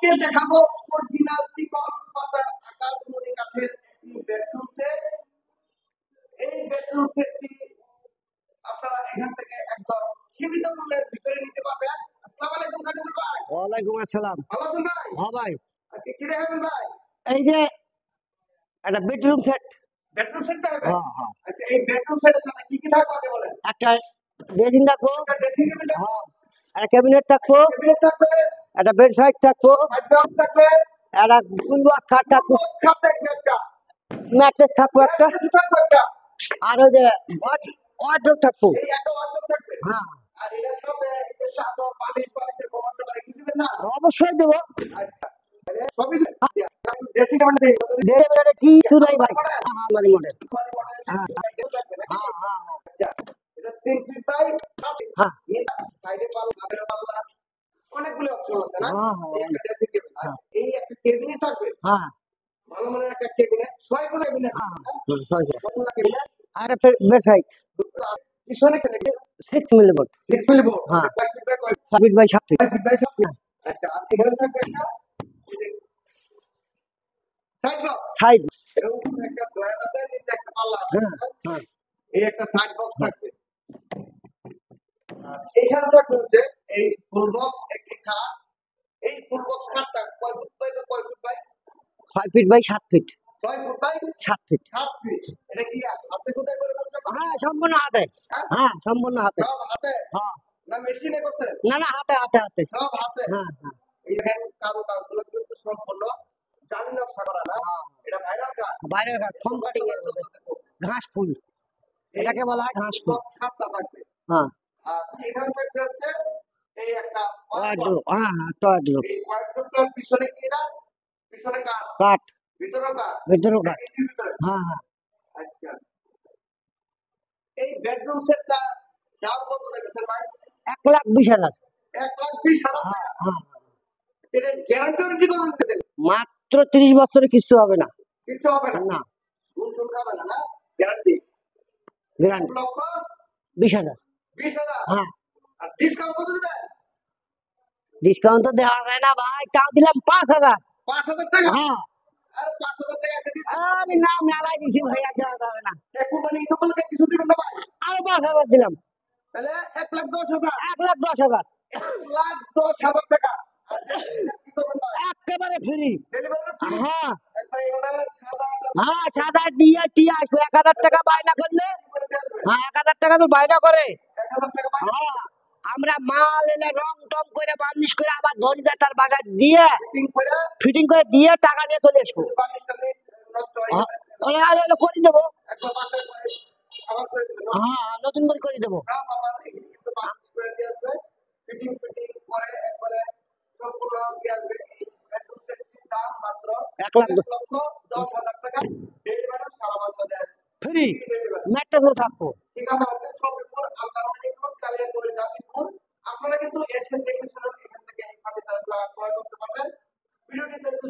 আজকে দেখাবো অরিজিনাল চিকন পাতা আকাশমণি কাঠের একটি বেডরুম সেট। এই বেডরুম সেটটি আপনারা এখান থেকে একদম সীমিত মূল্যের ভিতরে নিতে পারবেন। আসসালামু আলাইকুম খাদিমুল ভাই। ওয়ালাইকুম আসসালাম। ভালো আছেন ভাই? হ্যাঁ ভাই, আজকে কি দেখাবেন ভাই? এই যে একটা বেডরুম সেট। বেডরুম সেট দেখাবেন? হ্যাঁ হ্যাঁ, আচ্ছা, এই বেডরুম সেটের সাথে কি কি থাকবে আগে বলেন? একটা ড্রেসিং থাকবো, একটা ড্রেসিং টেবিল থাকবে, হ্যাঁ, একটা ক্যাবিনেট থাকবো, ক্যাবিনেট থাকবে, একটা বেড সাইড থাকবো, ফাইভ বক্স থাকবে, একটা গুলবাক খাট থাকবো, বক্স খাট থাকবে একটা, ম্যাট্রেস থাকবো একটা, ম্যাট্রেস থাকবে একটা, আর ওই যে ওয়ার্ডরোব থাকবো। এই একটা ওয়ার্ডরোব থাকবে। হ্যাঁ, আর এটার সাথে এই যে চাদর, বালিশ, বালিশের কভার টভার এগুলো দিবেন না? অবশ্যই দেবো। আচ্ছা, তাহলে সবই ড্রেসিং টেবিল দেই। ডেলিভারি কিছু নাই ভাই। হ্যাঁ, আমারই মডেল। হ্যাঁ হ্যাঁ হ্যাঁ আচ্ছা, এটা 3 ফিট বাই 7 ফিট। হ্যাঁ নিচ সাইডে পাল্লা অনেকগুলো অপশন আছে না? হ্যাঁ এই একটা ড্রেসিং টেবিল। হ্যাঁ এই একটা কেবিনেট থাকবে, হ্যাঁ ভালো মানের একটা কেবিনেট, 6 কোণা কেবিনেট। হ্যাঁ, ছয় করে। 6 কোণা কেবিনেট। আর একটা বেড সাইড পিছনে কেন 6 মিলিমিটার। 6 মিলিব। হ্যাঁ, 5 feet by 7 feet by 7 feet. 5 feet by 7 feet. আচ্ছা, আর এখানে থাকবে একটা সাইড বক্স। সাইড। এরকম একটা ড্রয়ার আছে, নিচে একটা পাল্লা আছে। হ্যাঁ হ্যাঁ এই একটা সাইড বক্স থাকবে। এইখানে থাকবে হচ্ছে এই ফুল বক্স একটি খাট। এই ফুল বক্স খাটটা কয় ফুট বাই কয় foot by? 5 feet by 7 feet. 6 foot by 7 feet. 7 feet. এটা কি হাতে কোথায় করে করতে পারবেন? হ্যাঁ, সম্পূর্ণ হাতে। হ্যাঁ, সম্পূর্ণ হাতে। সব হাতে হ্যাঁ, না মেশিনে করছেন? না না, হাতে হাতে হাতে। সব হাতে। হ্যাঁ হ্যাঁ এই দেখেন কাজগুলো কিন্তু সম্পূর্ণ জালি নকশা করা না? হ্যাঁ, এটা ভাইরাল কাজ। বাইরের কাজ ফোম কাটিং এর মধ্যে ঘাস ফুল, এটাকে বলা হয় ঘাস ফুল। খাটটা থাকবে। হ্যাঁ, আর এখানে থাকবে হচ্ছে এই একটা ওয়ার্ডরোব। হ্যাঁ হ্যাঁ, ওয়ার্ডরোব। এই ওয়ার্ডরোবটার পিছনে কি না? পিছনে কাঠ, কাঠ, ভিতরে কাঠ, ভিতরেও কাঠ। ইঞ্চির ভিতরে। হ্যাঁ হ্যাঁ, আচ্ছা, এই বেডরুম সেটটা দাম কত দেখেছেন ভাই? 1,20,000। 1,20,000 হ্যাঁ টাকা। হ্যাঁ, এটা গ্যারান্টি কত দিতেন? মাত্র 30 বছরে কিছু হবে না। কিছু হবে না, না, ঘুম টুম খাবে না, না গ্যারান্টি। গ্যারান্টি 20,000। 1,20,000। হ্যাঁ, আর ডিসকাউন্ট কত দিবেন? ডিসকাউন্ট তো দেওয়া যায় না ভাই, তাও দিলাম 5,000। 5,000 টাকা। হ্যাঁ, আর 5,000 টাকা একটা ডিসকাউন্ট। আরে না, মেলায় দিছি ভাই, আর দেওয়া যাবে না। কুরবানি ঈদ উপলক্ষে কিছু দিবেন না ভাই? আরো 5,000 দিলাম। তাহলে 1,10,000। 1,10,000। 1,10,000 টাকা। আর কি করবেন ভাই? একেবারে ফ্রি। Delivery free. হ্যাঁ একবার এভাবে সাদা হ্যাঁ, সাদা দিয়ে টিয়া আসবে। 1,000 টাকা বায়না করলে, করে দিয়ে আসবে। হ্যাঁ 1,000 টাকা তো বায়না করে। 1,000 টাকা পাই। হ্যাঁ, আমরা মাল এলে রং টং করে বার্নিশ করে আবার ধরে যায় তার বাগায় দিয়ে ফিটিং করে ফিটিং করে দিয়ে টাকা নিয়ে চলে আসবো। বালিশটা নিয়ে নষ্ট হয়ে হ্যাঁ, যাবে। ওরা আর হলো করে দেবো। একবার বাসায় করে আবার করে দিবেন। হ্যাঁ, নতুন করে দেবো। সব আমার এখানে কিন্তু বালিশ করে দিয়ে আসবে। ফিটিং করে একবারে সম্পূর্ণ দিয়ে আসবে। এই বেডরুম সেটটির দাম মাত্র 1,10,000 টাকা। ডেলিভারি সারা বাংলাদেশ ফ্রি। Free delivery. ম্যাট্রেসও থাকবো। ঠিকানা হচ্ছে সফিপুর, আলতারামানিক রোড, কালিয়াকৈর, গাজীপুর। আপনারা কিন্তু এসে দেখে শুনে এখান থেকে এই ফার্নিচারগুলো ক্রয় করতে পারবেন। ভিডিওটি দেখতে